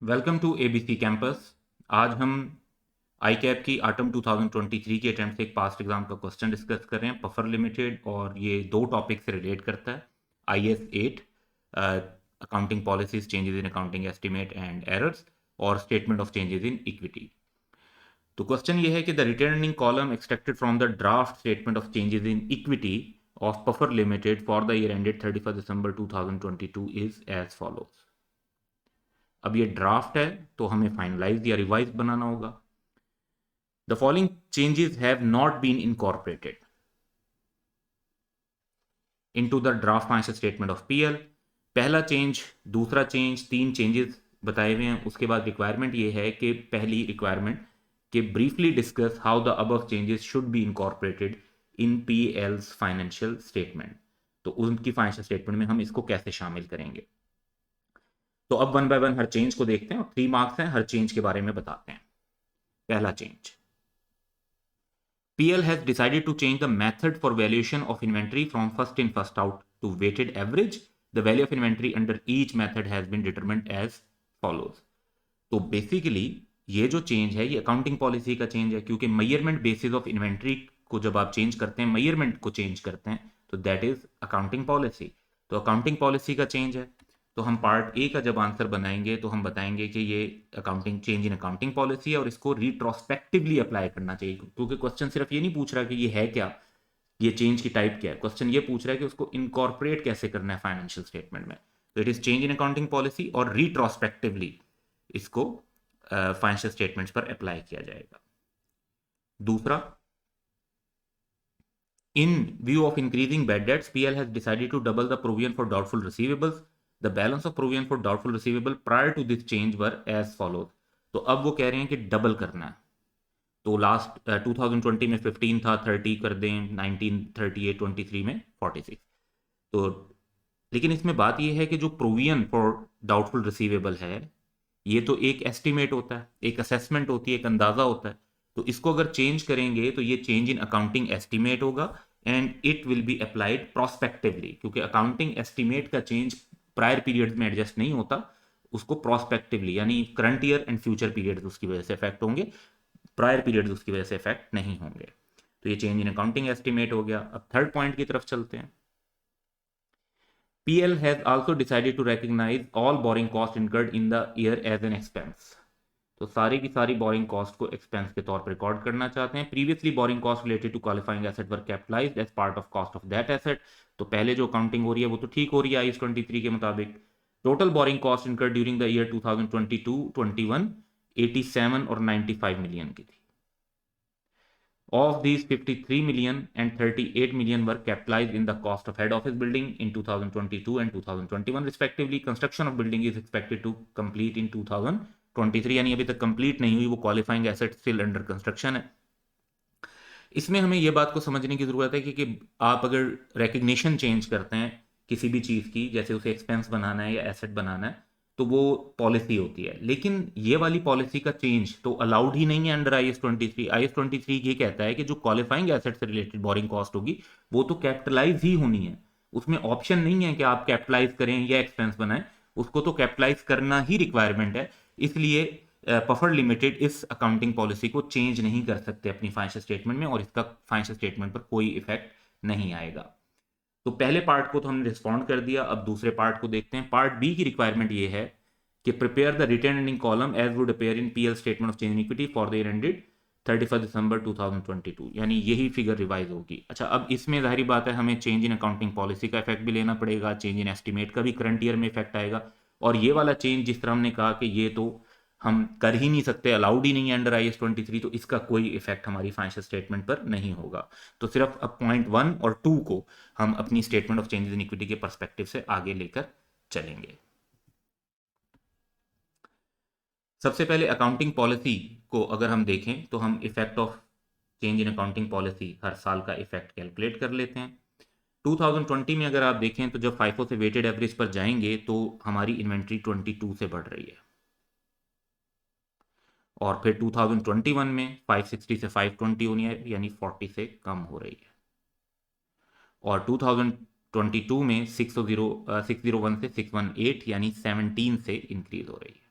Welcome to ABC campus. आज हम आई cap की ऑटम 2023 के अटेम्प्ट से एक पास्ट एग्जाम का क्वेश्चन डिस्कस कर रहे हैं, पफर लिमिटेड, और ये दो टॉपिक से रिलेट करता है। IS 8 accounting policies, changes in accounting estimate and errors, और statement of changes in equity. तो क्वेश्चन ये है कि the returning column extracted from the draft statement of changes in equity of Puffer limited for the year ended 31 December 2022 is as follows. अब ये draft है तो हमें फाइनलाइज या रिवाइज बनाना होगा। The following changes have not been incorporated into the draft financial statement of PL. पहला change, दूसरा चेंज, तीन चेंजेस बताए हुए हैं। उसके बाद रिक्वायरमेंट ये है कि पहली रिक्वायरमेंट कि briefly discuss how the above changes should be incorporated in PL's financial statement. तो उनकी फाइनेंशियल स्टेटमेंट में हम इसको कैसे शामिल करेंगे। तो अब one by one her change को देखते हैं और 3 मार्क्स हैं, हर चेंज के बारे में बताते हैं। पहला change, PL has decided to change the method for valuation of inventory from first in first out to weighted average. The value of inventory under each method has been determined as follows. तो basically ये जो change है ये accounting policy का change है, क्योंकि measurement basis of inventory को जब आप चेंज करते हैं, मेजरमेंट को चेंज करते हैं, तो दैट इज अकाउंटिंग पॉलिसी। तो अकाउंटिंग पॉलिसी का चेंज है। तो हम पार्ट ए का जब आंसर बनाएंगे तो हम बताएंगे कि ये accounting change in accounting policy है और इसको रिट्रोस्पेक्टिवली अप्लाई करना चाहिए, क्योंकि क्वेश्चन सिर्फ ये नहीं पूछ रहा कि ये है क्या, ये चेंज की टाइप क्या है। क्वेश्चन ये पूछ रहा है कि उसको इनकॉर्पोरेट कैसे करना है फाइनेंशियल स्टेटमेंट में। तो it is change in accounting policy और रिट्रोस्पेक्टिवली इसको फाइनेंशियल स्टेटमेंट्स पर अप्लाई किया जाएगा। दूसरा, in view of increasing bad debts, PL has decided to double the provision for doubtful receivables. The balance of provision for doubtful receivable prior to this change were as follows. तो अब वो कह रहे हैं कि डबल करना है। तो लास्ट 2020 में 15 था, 30 कर दें, 19, 38, 23 में 46। तो लेकिन इसमें बात यह है कि जो प्रोविजन फॉर डाउटफुल रिसीवेबल है, ये तो एक एस्टिमेट होता है, एक असेसमेंट होती है, एक अंदाजा होता है। तो इसको अगर चेंज करेंगे तो ये चेंज इन अकाउंटिंग एस्टिमेट होगा and it will be applied prospectively, क्योंकि अकाउंटिंग एस्टिमेट का चेंज प्रायर पीरियड में एडजस्ट नहीं होता, उसको प्रोस्पेक्टिवली यानी current year and future period उसकी वजह से इफेक्ट होंगे, प्रायर पीरियड उसकी वजह से इफेक्ट नहीं होंगे। तो ये चेंज इन अकाउंटिंग एस्टिमेट हो गया। अब थर्ड पॉइंट की तरफ चलते हैं। PL has also decided to recognize all borrowing cost incurred in the year as an expense. तो सारी की सारी बोरिंग कॉस्ट को एक्सपेंस के तौर पर रिकॉर्ड करना चाहते हैं। Previously borrowing cost related to qualifying asset were capitalized as part of cost of that asset. तो पहले जो अकाउंटिंग हो रही है वो तो ठीक हो रही है IS 23 के मुताबिक। Total borrowing cost incurred during the year 2022-21 87 और 95 मिलियन की थी। Of these, 53 million and 38 million were capitalized in the cost of head office building in 2022 and 2021 respectively. Construction of building is expected to complete in 2023, यानी अभी तक complete नहीं हुई, वो qualifying asset still under construction है। इसमें हमें यह बात को समझने की ज़रूरत है कि आप अगर रिकग्निशन चेंज करते हैं किसी भी चीज़ की, जैसे उसे एक्सपेंस बनाना है या एसेट बनाना है, तो वो पॉलिसी होती है। लेकिन ये वाली पॉलिसी का चेंज तो अलाउड ही नहीं है अंडर IS 23। IS 23 ये कहता है कि जो क्वालिफाइंग एसेट से रिलेटेड बोरिंग कॉस्ट होगी वो तो कैपिटलाइज ही होनी है। उसमें ऑप्शन नहीं है कि आप कैपिटलाइज करें या एक्सपेंस बनाएं, उसको तो कैपिटलाइज करना ही रिक्वायरमेंट है। इसलिए पफर लिमिटेड इस अकाउंटिंग पॉलिसी को चेंज नहीं कर सकते अपनी फाइनेंशियल स्टेटमेंट में और इसका फाइनेंशियल स्टेटमेंट पर कोई इफेक्ट नहीं आएगा। तो पहले पार्ट को तो हमने रिस्पॉन्ड कर दिया। अब दूसरे पार्ट को देखते हैं। पार्ट बी की रिक्वायरमेंट ये है कि प्रिपेयर द रिटर्न एंडिंग column as would appear in PL statement of change in equity for the year ended 31 December 2022, यानी यही फिगर रिवाइज होगी। अच्छा, अब इसमें जाहिर बात है हमें चेंज इन अकाउंटिंग पॉलिसी का इफेक्ट भी लेना पड़ेगा, चेंज इन एस्टिमेट का भी करंट ईयर में इफेक्ट आएगा। और ये वाला चेंज जिस तरह हमने कहा कि ये तो हम कर ही नहीं सकते, अलाउड ही नहीं है अंडर IS 23, तो इसका कोई इफेक्ट हमारी फाइनेंशियल स्टेटमेंट पर नहीं होगा। तो सिर्फ अब पॉइंट 1 और 2 को हम अपनी statement of changes in equity के पर्सपेक्टिव से आगे लेकर चलेंगे। सबसे पहले अकाउंटिंग पॉलिसी को अगर हम देखें तो हम effect of change in accounting policy हर साल का इफेक्ट कैलकुलेट कर लेते हैं। 2020 में अगर आप देखें तो जब FIFO से वेटेड एवरेज पर जाएंगे तो हमारी इन्वेंट्री 22 से बढ़ रही है, और फिर 2021 में 560 से 520 होनी है, यानी 40 से कम हो रही है। और 2022 में 601 से 618 यानी 17 से इंक्रीज हो रही है।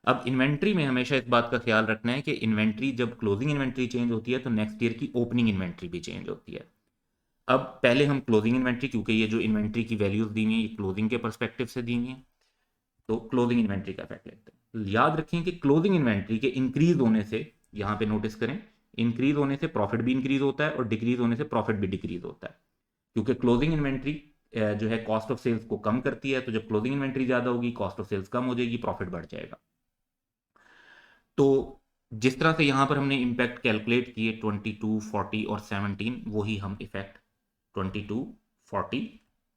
अब इन्वेंट्री में हमेशा इस बात का ख्याल रखना है कि इन्वेंट्री जब क्लोजिंग इन्वेंट्री चेंज होती है तो नेक्स्ट ईयर की ओपनिंग इन्वेंट्री भी चेंज होती है। अब पहले हम क्लोजिंग इन्वेंट्री, क्योंकि ये जो इन्वेंट्री की वैल्यूज दी हुई हैं ये क्लोजिंग के परस्पेक्टिव से दी हुई हैं, तो क्लोजिंग इन्वेंट्री का इफेक्ट लेते हैं। याद रखें कि क्लोजिंग इन्वेंट्री के इंक्रीज होने से, यहाँ पे नोटिस करें, इंक्रीज होने से प्रॉफिट भी इंक्रीज होता है और डिक्रीज होने से प्रॉफिट भी डिक्रीज होता है, क्योंकि क्लोजिंग इन्वेंट्री जो है कॉस्ट ऑफ सेल्स को कम करती है। तो जब क्लोजिंग इन्वेंट्री ज्यादा होगी कॉस्ट ऑफ सेल्स कम हो जाएगी, प्रॉफिट बढ़ जाएगा। तो जिस तरह से यहां पर हमने इंपैक्ट कैलकुलेट किए 22, 40 और 17, वही हम इफेक्ट 22, 40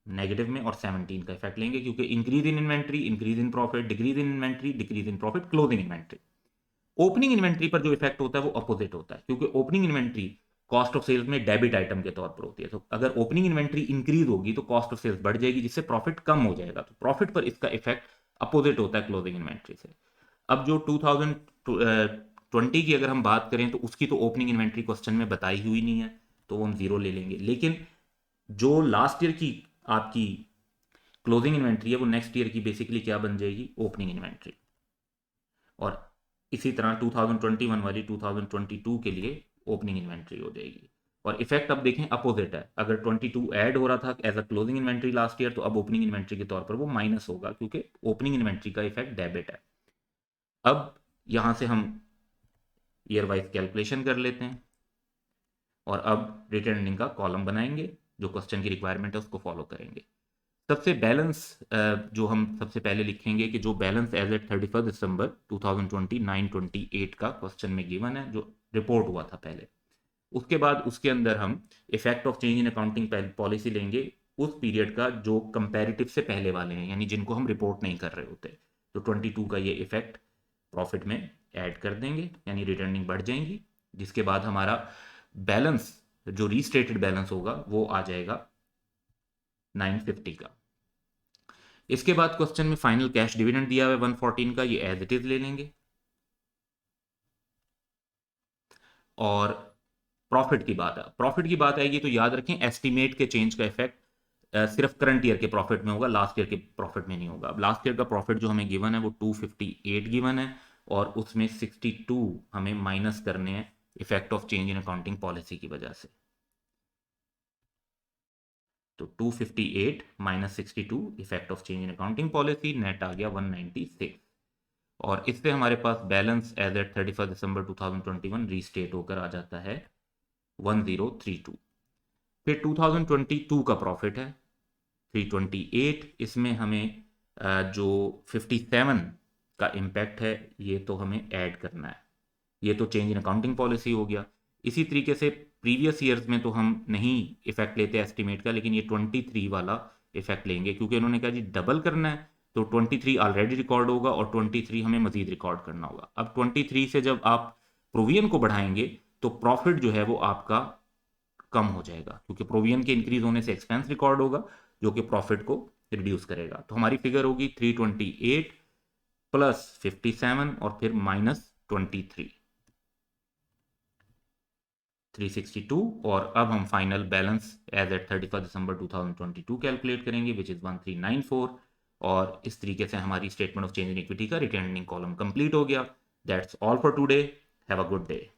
नेगेटिव में और 17 का इफेक्ट लेंगे, क्योंकि increase in inventory increase in profit, decrease in inventory decrease in profit, closing inventory. Opening inventory पर जो इफेक्ट होता है वो अपोजिट होता है, क्योंकि opening inventory cost of sales में डेबिट आइटम के तौर पर होती है। तो अगर ओपनिंग इन्वेंट्री इंक्रीज होगी तो कॉस्ट ऑफ सेल्स बढ़ जाएगी, जिससे प्रॉफिट कम हो जाएगा। तो प्रॉफिट पर इसका इफेक्ट अपोजिट होता है क्लोजिंग इन्वेंट्री से। अब जो 2020 की अगर हम बात करें तो उसकी तो ओपनिंग इन्वेंट्री क्वेश्चन में बताई हुई नहीं है, तो वो हम जीरो ले लेंगे। लेकिन जो लास्ट ईयर की आपकी क्लोजिंग इन्वेंट्री है वो नेक्स्ट ईयर की बेसिकली क्या बन जाएगी, ओपनिंग इन्वेंट्री। और इसी तरह 2021 वाली 2022 के लिए ओपनिंग इन्वेंट्री हो जाएगी। और इफेक्ट अब देखें अपोजिट है, अगर 22 ऐड हो रहा था as a closing inventory last year, तो अब ओपनिंग इन्वेंट्री के तौर पर वो माइनस होगा, क्योंकि ओपनिंग इन्वेंट्री का इफेक्ट डेबिट है। अब यहां से हम ईयर वाइज कैलकुलेशन कर लेते हैं और अब रिटर्न अर्निंग का कॉलम बनाएंगे, जो क्वेश्चन की रिक्वायरमेंट है उसको फॉलो करेंगे। सबसे बैलेंस जो हम सबसे पहले लिखेंगे कि जो बैलेंस एज एट 31 दिसंबर 2020 9/28 का क्वेश्चन में गिवन है, जो रिपोर्ट हुआ था पहले। उसके बाद उसके अंदर हम effect of change in accounting policy लेंगे उस पीरियड का जो कंपैरेटिव से पहले वाले हैं, यानी जिनको हम रिपोर्ट नहीं कर रहे होते। तो 22 का ये इफेक्ट प्रॉफिट में ऐड कर देंगे, यानी रिटर्निंग बढ़ जाएंगी, जिसके बाद हमारा बैलेंस जो रीस्टेटेड बैलेंस होगा वो आ जाएगा 950 का। इसके बाद क्वेश्चन में फाइनल कैश डिविडेंड दिया हुआ है 114 का, ये एज इट इज ले लेंगे। और प्रॉफिट की बात है, प्रॉफिट की बात आएगी तो याद रखें एस्टिमेट के चेंज का इफेक्ट सिर्फ करंट ईयर के प्रॉफिट में होगा, लास्ट ईयर के प्रॉफिट में नहीं होगा। अब लास्ट ईयर का प्रॉफिट जो हमें गिवन है वो 258 गिवन है, और उसमें 62 हमें माइनस करने हैं effect of change in accounting policy की वजह से। तो 258 minus 62 effect of change in accounting policy, net आ गया 196। और इससे हमारे पास balance as at 31 December 2021 restate होकर आ जाता है 1032। फिर 2022 का प्रॉफिट है 328, इसमें हमें जो 57 का इम्पैक्ट है ये तो हमें ऐड करना है। ये तो चेंज इन अकाउंटिंग पॉलिसी हो गया। इसी तरीके से प्रीवियस ईयर्स में तो हम नहीं इफेक्ट लेते एस्टिमेट का, लेकिन ये 23 वाला इफेक्ट लेंगे, क्योंकि उन्होंने कहा जी डबल करना है, तो 23 ऑलरेडी रिकॉर्ड होगा और 23 हमें मजीद रिकॉर्ड करना होगा। अब 23 से जब आप प्रोविजन को बढ़ाएंगे तो प्रॉफिट जो है वो आपका कम हो जाएगा, क्योंकि प्रोविजन के इंक्रीज होने से एक्सपेंस रिकॉर्ड होगा जो कि प्रॉफिट को रिड्यूस करेगा। तो हमारी फिगर होगी 328 प्लस 57 और फिर माइनस 23, 362। और अब हम final balance as at 31 December 2022 calculate करेंगे विच इज 1394। और इस तरीके से हमारी statement of change in equity का रिटर्निंग कॉलम कंप्लीट हो गया। That's all for today, have a good day.